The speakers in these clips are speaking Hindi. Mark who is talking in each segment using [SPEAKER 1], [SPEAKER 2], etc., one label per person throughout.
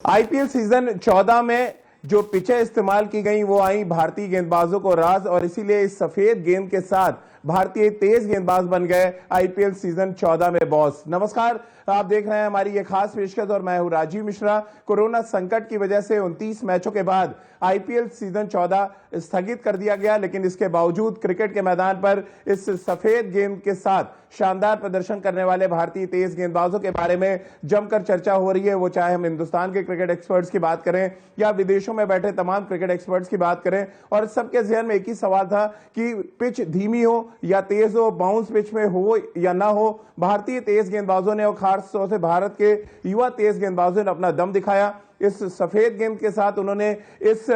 [SPEAKER 1] आईपीएल सीजन 14 में जो पिचें इस्तेमाल की गई वो आई भारतीय गेंदबाजों को राज और इसीलिए इस सफेद गेंद के साथ भारतीय तेज गेंदबाज बन गए आईपीएल सीजन 14 में बॉस। नमस्कार, आप देख रहे हैं हमारी ये खास पेशकश और मैं हूं राजीव मिश्रा। कोरोना संकट की वजह से 29 मैचों के बाद आईपीएल सीजन 14 स्थगित कर दिया गया, लेकिन इसके बावजूद क्रिकेट के मैदान पर इस सफेद गेंद के साथ शानदार प्रदर्शन करने वाले भारतीय तेज गेंदबाजों के बारे में जमकर चर्चा हो रही है। वो चाहे हम हिंदुस्तान के क्रिकेट एक्सपर्ट्स की बात करें या विदेशों में बैठे तमाम क्रिकेट एक्सपर्ट्स की बात करें, और सबके जहन में एक ही सवाल था कि पिच धीमी हो या तेज हो, बाउंस पिच में हो या ना हो, भारतीय तेज गेंदबाजों ने और खास तौर से भारत के युवा तेज गेंदबाजों ने अपना दम दिखाया। इस सफेद गेंद के साथ उन्होंने इस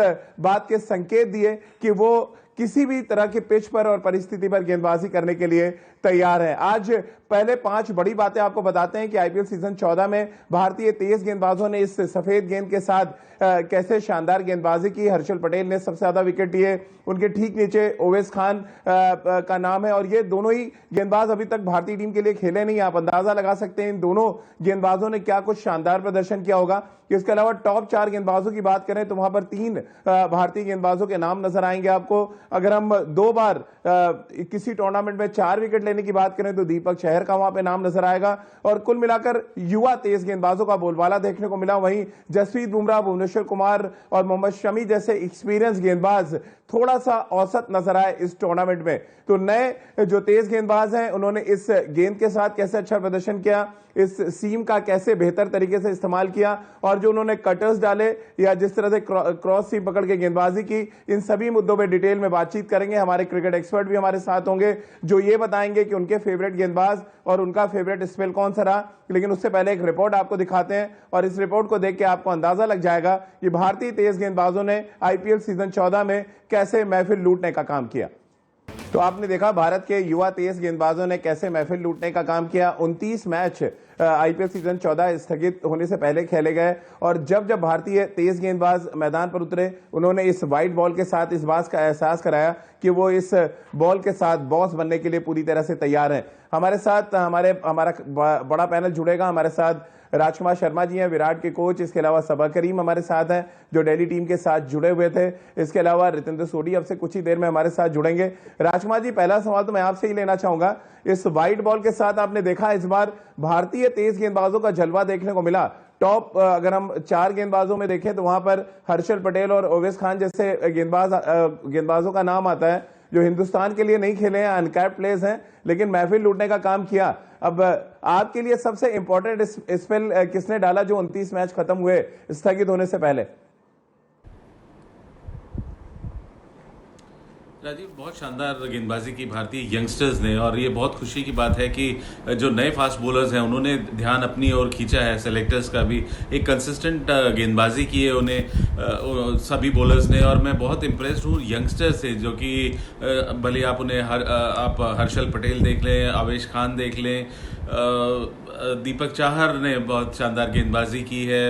[SPEAKER 1] बात के संकेत दिए कि वो किसी भी तरह की पिच पर और परिस्थिति पर गेंदबाजी करने के लिए तैयार है। आज पहले 5 बड़ी बातें आपको बताते हैं कि आईपीएल सीजन 14 में भारतीय तेज गेंदबाजों ने इस सफेद गेंद के साथ कैसे शानदार गेंदबाजी की। हर्षल पटेल ने सबसे ज्यादा विकेट लिए, उनके ठीक नीचे ओवैस खान का नाम है और ये दोनों ही गेंदबाज अभी तक भारतीय टीम के लिए खेले नहीं। आप अंदाजा लगा सकते हैं इन दोनों गेंदबाजों ने क्या कुछ शानदार प्रदर्शन किया होगा। इसके अलावा टॉप 4 गेंदबाजों की बात करें तो वहां पर 3 भारतीय गेंदबाजों के नाम नजर आएंगे आपको। अगर हम 2 बार किसी टूर्नामेंट में 4 विकेट लेने की बात करें तो दीपक चहर का वहां पे नाम नजर आएगा। और कुल मिलाकर युवा तेज गेंदबाजों का बोलबाला देखने को मिला। वहीं जसप्रीत बुमराह, भुवनेश्वर कुमार और मोहम्मद शमी जैसे एक्सपीरियंस गेंदबाज थोड़ा सा औसत नजर आए इस टूर्नामेंट में। तो नए जो तेज गेंदबाज हैं उन्होंने इस गेंद के साथ कैसे अच्छा प्रदर्शन किया, इस सीम का कैसे बेहतर तरीके से इस्तेमाल किया और जो उन्होंने कटर्स डाले या जिस तरह से क्रॉस सीम पकड़ के गेंदबाजी की, इन सभी मुद्दों पे डिटेल में बातचीत करेंगे। हमारे क्रिकेट एक्सपर्ट भी हमारे साथ होंगे जो ये बताएंगे कि उनके फेवरेट गेंदबाज और उनका फेवरेट स्पेल कौन सा रहा। लेकिन उससे पहले एक रिपोर्ट आपको दिखाते हैं और इस रिपोर्ट को देख के आपको अंदाजा लग जाएगा कि भारतीय तेज गेंदबाजों ने आईपीएल सीजन 14 में कैसे महफिल लूटने का काम किया। तो आपने देखा भारत के युवा तेज गेंदबाजों ने कैसे महफिल लूटने का काम किया। 29 मैच आईपीएल सीजन 14 स्थगित होने से पहले खेले गए और जब जब भारतीय तेज गेंदबाज मैदान पर उतरे उन्होंने इस वाइट बॉल के साथ इस बात का एहसास कराया कि वो इस बॉल के साथ बॉस बनने के लिए पूरी तरह से तैयार हैं। हमारे साथ हमारा बड़ा पैनल जुड़ेगा। हमारे साथ राजकुमार शर्मा जी हैं, विराट के कोच। इसके अलावा सबा करीम हमारे साथ हैं जो दिल्ली टीम के साथ जुड़े हुए थे। इसके अलावा रितेंद्र सोढी अब से कुछ ही देर में हमारे साथ जुड़ेंगे। राजकुमार जी, पहला सवाल तो मैं आपसे ही लेना चाहूंगा। इस व्हाइट बॉल के साथ आपने देखा इस बार भारतीय तेज गेंदबाजों का जलवा देखने को मिला। टॉप अगर हम 4 गेंदबाजों में देखें तो वहां पर हर्षल पटेल और ओवैस खान जैसे गेंदबाजों का नाम आता है जो हिंदुस्तान के लिए नहीं खेले हैं, अनकैप्ड प्लेयर्स हैं, लेकिन महफिल लूटने का काम किया। अब आपके लिए सबसे इंपॉर्टेंट स्पेल किसने डाला जो 29 मैच खत्म हुए स्थगित होने से पहले?
[SPEAKER 2] राजीव, बहुत शानदार गेंदबाजी की भारतीय यंगस्टर्स ने और ये बहुत खुशी की बात है कि जो नए फास्ट बॉलर्स हैं उन्होंने ध्यान अपनी ओर खींचा है। सेलेक्टर्स का भी एक कंसिस्टेंट गेंदबाजी की है उन्हें सभी बॉलर्स ने और मैं बहुत इम्प्रेस्ड हूँ यंगस्टर्स से जो कि भले आप उन्हें आप हर्षल पटेल देख लें, ओवैस खान देख लें, दीपक चाहर ने बहुत शानदार गेंदबाजी की है,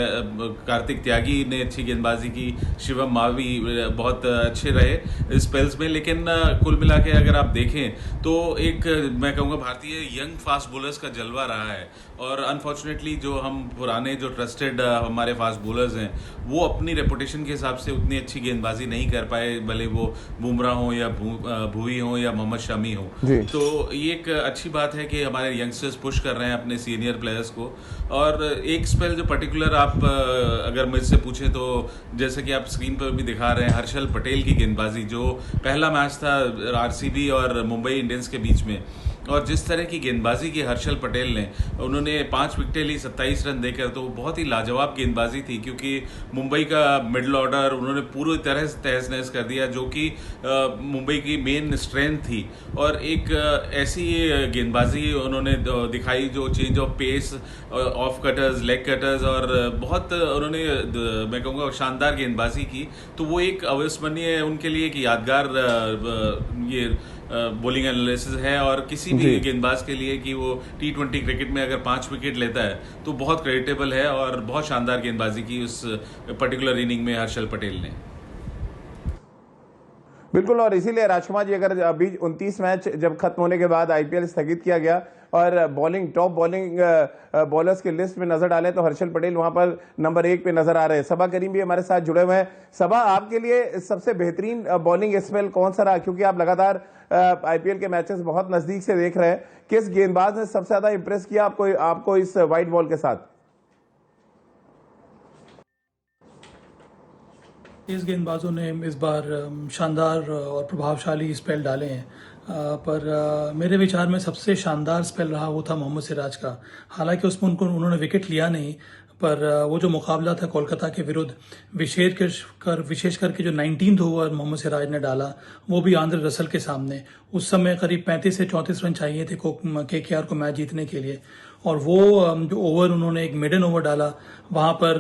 [SPEAKER 2] कार्तिक त्यागी ने अच्छी गेंदबाजी की, शिवम मावी बहुत अच्छे रहे स्पेल्स में। लेकिन कुल मिला के अगर आप देखें तो एक मैं कहूँगा भारतीय यंग फास्ट बॉलर्स का जलवा रहा है। और अनफॉर्चुनेटली जो हम पुराने जो ट्रस्टेड हमारे फास्ट बॉलर्स हैं वो अपनी रेपुटेशन के हिसाब से उतनी अच्छी गेंदबाजी नहीं कर पाए, भले वो बुमराह हो या भुवी हो या मोहम्मद शमी हो। तो ये एक अच्छी बात है कि हमारे यंगस्टर्स पुश कर रहे हैं अपने सीनियर प्लेयर्स को। और एक स्पेल जो पर्टिकुलर आप अगर मुझसे पूछें तो जैसे कि आप स्क्रीन पर भी दिखा रहे हैं हर्षल पटेल की गेंदबाजी, जो पहला मैच था आरसीबी और मुंबई इंडियंस के बीच में, और जिस तरह की गेंदबाजी की हर्षल पटेल ने, उन्होंने 5 विकेटें ली 27 रन देकर, तो बहुत ही लाजवाब गेंदबाजी थी क्योंकि मुंबई का मिडिल ऑर्डर उन्होंने पूरी तरह से तहस नहस कर दिया जो कि मुंबई की मेन स्ट्रेंथ थी। और एक ऐसी गेंदबाजी उन्होंने दिखाई जो change of pace, off cutters, leg cutters और बहुत उन्होंने मैं कहूँगा शानदार गेंदबाजी की। तो वो एक अविस्मरणीय उनके लिए एक यादगार ये बॉलिंग एनालिसिस है और किसी भी गेंदबाज के लिए कि वो T20 क्रिकेट में अगर 5 विकेट लेता है तो बहुत क्रेडिटेबल है। और बहुत शानदार गेंदबाजी की उस पर्टिकुलर इनिंग में हर्षल पटेल ने।
[SPEAKER 1] बिल्कुल, और इसीलिए राजकुमार जी अगर अभी 29 मैच जब खत्म होने के बाद आईपीएल स्थगित किया गया और बॉलिंग टॉप बॉलिंग बॉलर्स के लिस्ट में नजर डालें तो हर्षल पटेल वहां पर नंबर 1 पे नजर आ रहे हैं। सबा करीम भी हमारे साथ जुड़े हुए हैं। सबा, आपके लिए सबसे बेहतरीन बॉलिंग स्पेल कौन सा रहा, क्योंकि आप लगातार आईपीएल के मैचेस बहुत नजदीक से देख रहे हैं। किस गेंदबाज ने सबसे ज्यादा इंप्रेस किया आपको इस व्हाइट बॉल के साथ?
[SPEAKER 3] तेज गेंदबाजों ने इस बार शानदार और प्रभावशाली स्पेल डाले हैं, पर मेरे विचार में सबसे शानदार स्पेल रहा वो था मोहम्मद सिराज का। हालांकि उसमें उन्होंने विकेट लिया नहीं, पर वो जो मुकाबला था कोलकाता के विरुद्ध, विशेष करके जो 19th ओवर मोहम्मद सिराज ने डाला वो भी आंद्रे रसल के सामने, उस समय करीब 35 से 34 रन चाहिए थे केकेआर को मैच जीतने के लिए। और वो जो ओवर उन्होंने एक मिडन ओवर डाला, वहां पर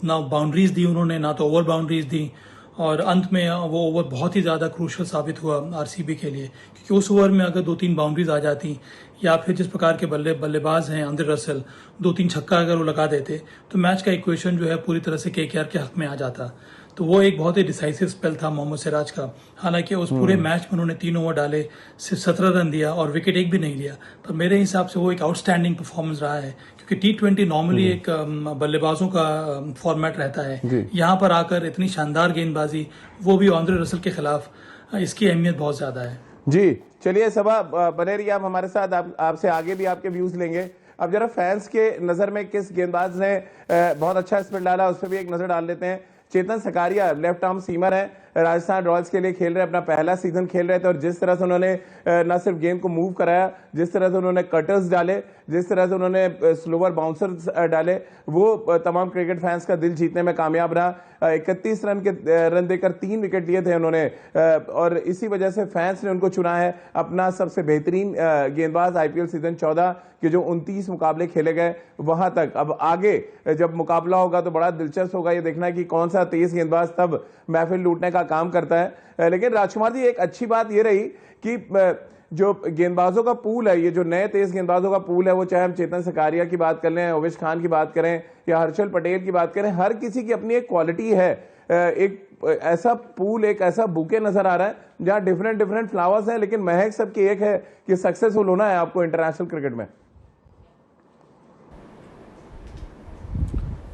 [SPEAKER 3] ना बाउंड्रीज दी उन्होंने, ना तो ओवर बाउंड्रीज दी, और अंत में वो ओवर बहुत ही ज़्यादा क्रूशल साबित हुआ आरसीबी के लिए, क्योंकि उस ओवर में अगर 2-3 बाउंड्रीज आ जाती, या फिर जिस प्रकार के बल्लेबाज हैं आंद्रे रसल, 2-3 छक्का अगर वो लगा देते तो मैच का इक्वेशन जो है पूरी तरह से केकेआर के हक में आ जाता। तो वो एक बहुत ही डिसाइसिव स्पेल था मोहम्मद सिराज का। हालांकि उस पूरे मैच में उन्होंने 3 ओवर डाले, सिर्फ 17 रन दिया और विकेट एक भी नहीं लिया, पर मेरे हिसाब से वो एक आउटस्टैंडिंग परफॉर्मेंस रहा है, क्योंकि T20 नॉर्मली एक बल्लेबाजों का फॉर्मेट रहता है। यहाँ पर आकर इतनी शानदार गेंदबाजी, वो भी आंद्रे रसल के खिलाफ, इसकी अहमियत बहुत ज्यादा है।
[SPEAKER 1] जी चलिए सबा बने रहिए आप हमारे साथ, आपसे आगे भी आपके व्यूज लेंगे। अब जरा फैंस के नजर में किस गेंदबाज ने बहुत अच्छा स्पेल डाला उस पर भी एक नजर डाल लेते हैं। चेतन सकारिया लेफ्ट आर्म सीमर है, राजस्थान रॉयल्स के लिए खेल रहे हैं, अपना पहला सीजन खेल रहे थे, और जिस तरह से उन्होंने न सिर्फ गेंद को मूव कराया, जिस तरह से उन्होंने कटर्स डाले, जिस तरह से उन्होंने स्लोवर बाउंसर्स डाले, वो तमाम क्रिकेट फैंस का दिल जीतने में कामयाब रहा। 31 रन देकर 3 विकेट लिए थे उन्होंने, और इसी वजह से फैंस ने उनको चुना है अपना सबसे बेहतरीन गेंदबाज आईपीएल सीजन 14 के जो 29 मुकाबले खेले गए वहां तक। अब आगे जब मुकाबला होगा तो बड़ा दिलचस्प होगा ये देखना कि कौन सा तेज गेंदबाज तब महफिल लूटने का काम करता है। लेकिन राजकुमार जी, एक अच्छी बात ये रही कि जो गेंदबाजों का पूल है, ये जो नए तेज गेंदबाजों का पूल है, वो चाहे हम चेतन सकारिया की बात कर लें, अवेश खान की बात करें या हर्षल पटेल की बात करें, हर किसी की अपनी एक क्वालिटी है। एक ऐसा पूल, एक ऐसा बुके नजर आ रहा है जहां डिफरेंट फ्लावर्स हैं, लेकिन महक सबकी एक है कि सक्सेसफुल होना है आपको इंटरनेशनल क्रिकेट में।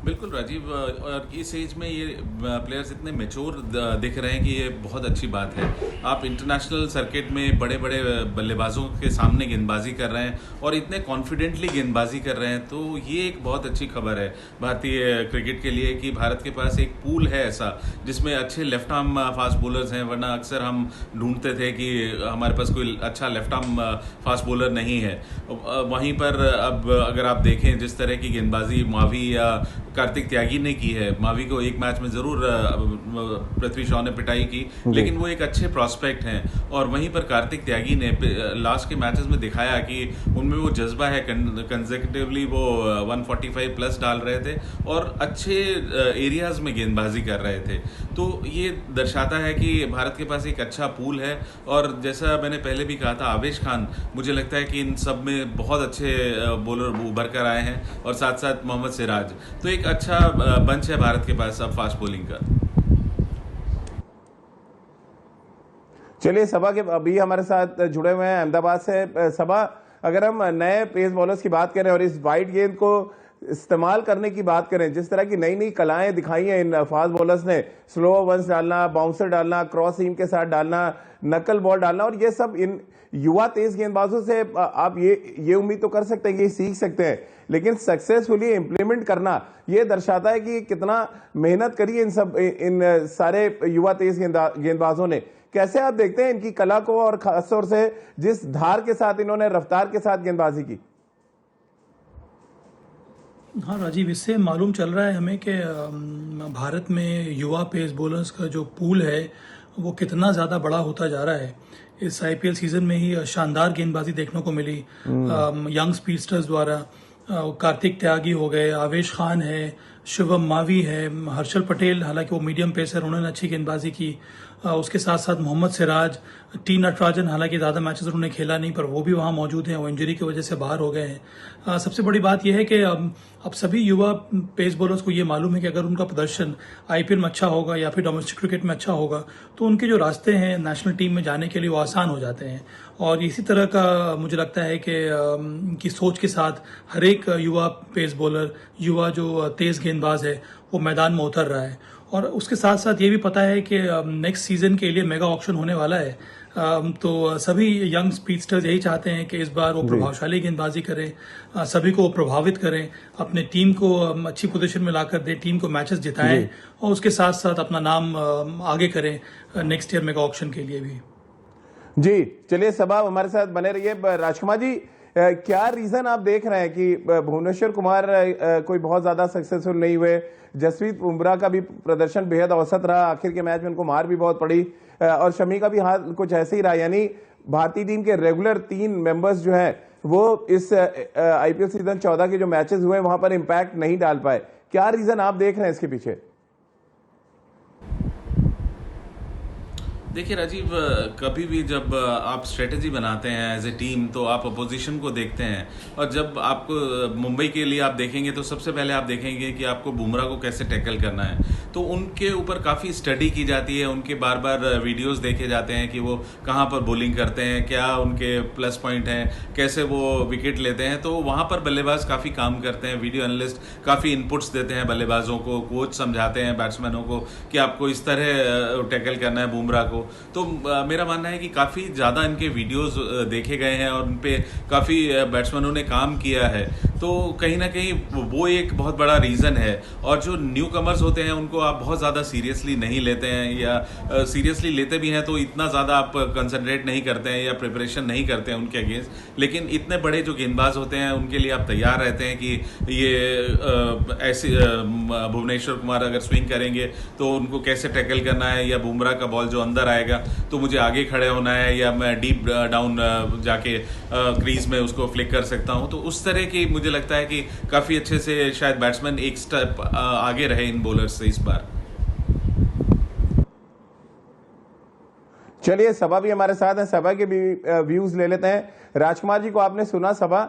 [SPEAKER 2] बिल्कुल राजीव, और इस एज में ये प्लेयर्स इतने मेच्योर दिख रहे हैं कि ये बहुत अच्छी बात है। आप इंटरनेशनल सर्किट में बड़े बड़े बल्लेबाजों के सामने गेंदबाजी कर रहे हैं और इतने कॉन्फिडेंटली गेंदबाजी कर रहे हैं, तो ये एक बहुत अच्छी खबर है भारतीय क्रिकेट के लिए कि भारत के पास एक पूल है ऐसा जिसमें अच्छे लेफ्ट आर्म फास्ट बॉलर्स हैं। वरना अक्सर हम ढूंढते थे कि हमारे पास कोई अच्छा लेफ्ट आर्म फास्ट बॉलर नहीं है। वहीं पर अब अगर आप देखें जिस तरह की गेंदबाजी मावी या कार्तिक त्यागी ने की है, मावी को एक मैच में जरूर पृथ्वी शॉ ने पिटाई की, लेकिन वो एक अच्छे प्रॉस्पेक्ट हैं। और वहीं पर कार्तिक त्यागी ने लास्ट के मैचेस में दिखाया कि उनमें वो जज्बा है, कंसेक्यूटिवली वो 145 प्लस डाल रहे थे और अच्छे एरियाज में गेंदबाजी कर रहे थे। तो ये दर्शाता है कि भारत के पास एक अच्छा पूल है। और जैसा मैंने पहले भी कहा था, आवेश खान, मुझे लगता है कि इन सब में बहुत अच्छे बॉलर उभर कर आए हैं, और साथ साथ मोहम्मद सिराज, तो एक अच्छा बंच है भारत के पास अब फास्ट बॉलिंग का।
[SPEAKER 1] चलिए सबा के अभी हमारे साथ जुड़े हुए हैं अहमदाबाद से। सबा, अगर हम नए पेस बॉलर्स की बात करें और इस वाइड गेंद को इस्तेमाल करने की बात करें, जिस तरह की नई नई कलाएं दिखाई हैं इन फास्ट बॉलर्स ने, स्लो वंस डालना, बाउंसर डालना, क्रॉस सीम के साथ डालना, नकल बॉल डालना, और ये सब इन युवा तेज गेंदबाजों से आप ये उम्मीद तो कर सकते हैं कि ये सीख सकते हैं, लेकिन सक्सेसफुली इंप्लीमेंट करना ये दर्शाता है कि कितना मेहनत करी इन सारे युवा तेज गेंदबाजों ने। कैसे आप देखते हैं इनकी कला को, और खासतौर से जिस धार के साथ इन्होंने रफ्तार के साथ गेंदबाजी की?
[SPEAKER 3] हाँ राजीव, इससे मालूम चल रहा है हमें कि भारत में युवा पेस बॉलर्स का जो पूल है वो कितना ज़्यादा बड़ा होता जा रहा है। इस आईपीएल सीजन में ही शानदार गेंदबाजी देखने को मिली यंग स्पीडस्टर्स द्वारा। कार्तिक त्यागी हो गए, आवेश खान है, शिवम मावी है, हर्षल पटेल, हालांकि वो मीडियम पेसर, उन्होंने अच्छी गेंदबाजी की। उसके साथ साथ मोहम्मद सिराज, टी नटराजन, हालांकि ज़्यादा मैचेस उन्होंने खेला नहीं पर वो भी वहाँ मौजूद हैं, वो इंजरी की वजह से बाहर हो गए हैं। सबसे बड़ी बात यह है कि अब सभी युवा पेस बॉलर्स को ये मालूम है कि अगर उनका प्रदर्शन आईपीएल में अच्छा होगा या फिर डोमेस्टिक क्रिकेट में अच्छा होगा तो उनके जो रास्ते हैं नेशनल टीम में जाने के लिए वो आसान हो जाते हैं। और इसी तरह का मुझे लगता है कि सोच के साथ हर एक युवा पेस बॉलर, युवा जो तेज गेंदबाज है वो मैदान में उतर रहा है। और उसके साथ साथ ये भी पता है कि नेक्स्ट सीजन के लिए मेगा ऑक्शन होने वाला है। तो सभी यंग स्पीडस्टर्स यही चाहते हैं कि इस बार वो प्रभावशाली गेंदबाजी करें, सभी को प्रभावित करें, अपने टीम को अच्छी पोजीशन में लाकर दे, टीम को मैचेस जिताएं और उसके साथ साथ अपना नाम आगे करें नेक्स्ट ईयर मेगा ऑक्शन के लिए भी।
[SPEAKER 1] जी चलिए सबा हमारे साथ बने रहिए। राजकुमार जी, क्या रीजन आप देख रहे हैं कि भुवनेश्वर कुमार कोई बहुत ज्यादा सक्सेसफुल नहीं हुए? जसप्रीत बुमराह का भी प्रदर्शन बेहद औसत रहा, आखिर के मैच में उनको मार भी बहुत पड़ी, और शमी का भी हाल कुछ ऐसे ही रहा। यानी भारतीय टीम के रेगुलर 3 मेंबर्स जो हैं वो इस आईपीएल सीजन 14 के जो मैचेस हुए वहां पर इंपैक्ट नहीं डाल पाए। क्या रीजन आप देख रहे हैं इसके पीछे?
[SPEAKER 2] देखिए राजीव, कभी भी जब आप स्ट्रेटेजी बनाते हैं एज ए टीम तो आप अपोजिशन को देखते हैं, और जब आपको मुंबई के लिए आप देखेंगे तो सबसे पहले आप देखेंगे कि आपको बुमराह को कैसे टैकल करना है। तो उनके ऊपर काफ़ी स्टडी की जाती है, उनके बार बार वीडियोस देखे जाते हैं कि वो कहाँ पर बॉलिंग करते हैं, क्या उनके प्लस पॉइंट हैं, कैसे वो विकेट लेते हैं। तो वहाँ पर बल्लेबाज काफ़ी काम करते हैं, वीडियो एनालिस्ट काफ़ी इनपुट्स देते हैं बल्लेबाजों को, कोच समझाते हैं बैट्समैनों को कि आपको इस तरह टैकल करना है बुमराह को। तो मेरा मानना है कि काफ़ी ज़्यादा इनके वीडियोस देखे गए हैं और उन पे काफ़ी बैट्समैनों ने काम किया है। तो कहीं ना कहीं वो एक बहुत बड़ा रीज़न है। और जो न्यू कमर्स होते हैं उनको आप बहुत ज़्यादा सीरियसली नहीं लेते हैं, या सीरियसली लेते भी हैं तो इतना ज़्यादा आप कंसंट्रेट नहीं करते हैं या प्रिपरेशन नहीं करते हैं उनके अगेंस्ट। लेकिन इतने बड़े जो गेंदबाज होते हैं उनके लिए आप तैयार रहते हैं कि ये ऐसे भुवनेश्वर कुमार अगर स्विंग करेंगे तो उनको कैसे टैकल करना है, या बुमराह का बॉल जो अंदर आएगा तो मुझे आगे खड़े होना है या मैं डीप डाउन जाके क्रीज में उसको फ्लिक कर सकता हूं। तो उस तरह की मुझे लगता है कि काफ़ी अच्छे से शायद बैट्समैन एक स्टेप आगे रहे इन बॉलर्स से इस बार।
[SPEAKER 1] चलिए सभा भी हमारे साथ है, सभा के भी व्यूज ले लेते हैं। राजकुमार जी को आपने सुना, सभा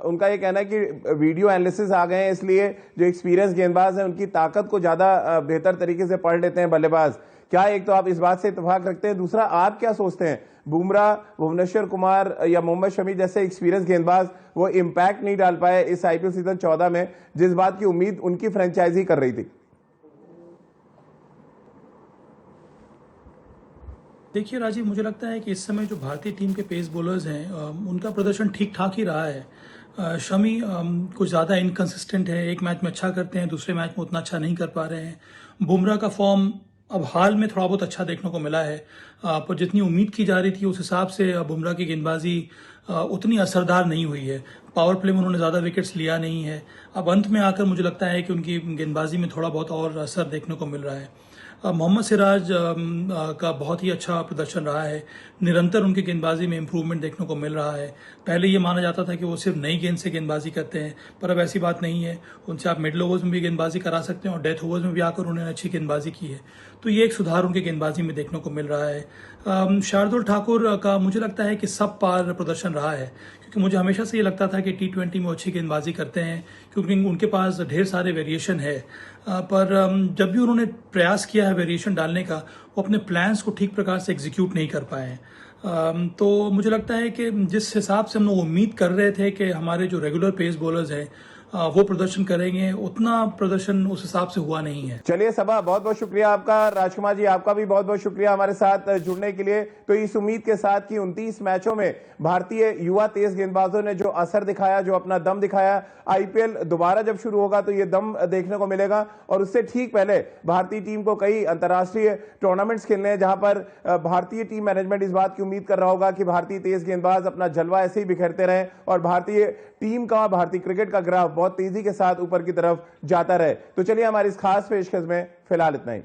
[SPEAKER 1] उनका ये कहना है कि वीडियो एनालिसिस आ गए हैं इसलिए जो एक्सपीरियंस गेंदबाज हैं उनकी ताकत को ज्यादा बेहतर तरीके से पढ़ लेते हैं बल्लेबाज। क्या एक तो आप इस बात से इत्तेफाक रखते हैं? दूसरा, आप क्या सोचते हैं बुमराह, भुवनेश्वर कुमार या मोहम्मद शमी जैसे एक्सपीरियंस गेंदबाज वो इंपैक्ट नहीं डाल पाए इस आईपीएल सीजन 14 में, जिस बात की उम्मीद उनकी फ्रेंचाइजी कर रही थी?
[SPEAKER 3] देखिए राजीव, मुझे लगता है कि इस समय जो भारतीय टीम के पेस बॉलर्स हैं उनका प्रदर्शन ठीक ठाक ही रहा है। शमी कुछ ज़्यादा इनकंसिस्टेंट है, एक मैच में अच्छा करते हैं, दूसरे मैच में उतना अच्छा नहीं कर पा रहे हैं। बुमराह का फॉर्म अब हाल में थोड़ा बहुत अच्छा देखने को मिला है, पर जितनी उम्मीद की जा रही थी उस हिसाब से बुमराह की गेंदबाजी उतनी असरदार नहीं हुई है। पावर प्ले में उन्होंने ज़्यादा विकेट्स लिया नहीं है। अब अंत में आकर मुझे लगता है कि उनकी गेंदबाजी में थोड़ा बहुत और असर देखने को मिल रहा है। मोहम्मद सिराज का बहुत ही अच्छा प्रदर्शन रहा है, निरंतर उनकी गेंदबाजी में इम्प्रूवमेंट देखने को मिल रहा है। पहले ये माना जाता था कि वो सिर्फ नई गेंद से गेंदबाजी करते हैं, पर अब ऐसी बात नहीं है। उनसे आप मिडल ओवर्स में भी गेंदबाजी करा सकते हैं और डेथ ओवर्स में भी आकर उन्होंने अच्छी गेंदबाजी की है। तो ये एक सुधार उनकी गेंदबाजी में देखने को मिल रहा है। शार्दुल ठाकुर का मुझे लगता है कि सब पार प्रदर्शन रहा है, क्योंकि मुझे हमेशा से ये लगता था कि T20 में अच्छी गेंदबाजी करते हैं क्योंकि उनके पास ढेर सारे वेरिएशन है। पर जब भी उन्होंने प्रयास किया है वेरिएशन डालने का, वो अपने प्लान्स को ठीक प्रकार से एग्जीक्यूट नहीं कर पाए। तो मुझे लगता है कि जिस हिसाब से हम लोग उम्मीद कर रहे थे कि हमारे जो रेगुलर पेस बॉलर्स हैं वो प्रदर्शन करेंगे, उतना प्रदर्शन उस हिसाब से हुआ नहीं है।
[SPEAKER 1] चलिए सबा, बहुत बहुत शुक्रिया आपका। राजकुमार जी, आपका भी बहुत बहुत शुक्रिया हमारे साथ जुड़ने के लिए। तो इस उम्मीद के साथ कि 29 मैचों में भारतीय युवा तेज गेंदबाजों ने जो असर दिखाया, जो अपना दम दिखाया, आईपीएल दोबारा जब शुरू होगा तो ये दम देखने को मिलेगा। और उससे ठीक पहले भारतीय टीम को कई अंतर्राष्ट्रीय टूर्नामेंट्स खेलने हैं, जहां पर भारतीय टीम मैनेजमेंट इस बात की उम्मीद कर रहा होगा कि भारतीय तेज गेंदबाज अपना जलवा ऐसे ही बिखेरते रहें और भारतीय टीम का, भारतीय क्रिकेट का ग्राफ बहुत तेजी के साथ ऊपर की तरफ जाता रहे। तो चलिए हमारी इस खास पेशकश में फिलहाल इतना ही।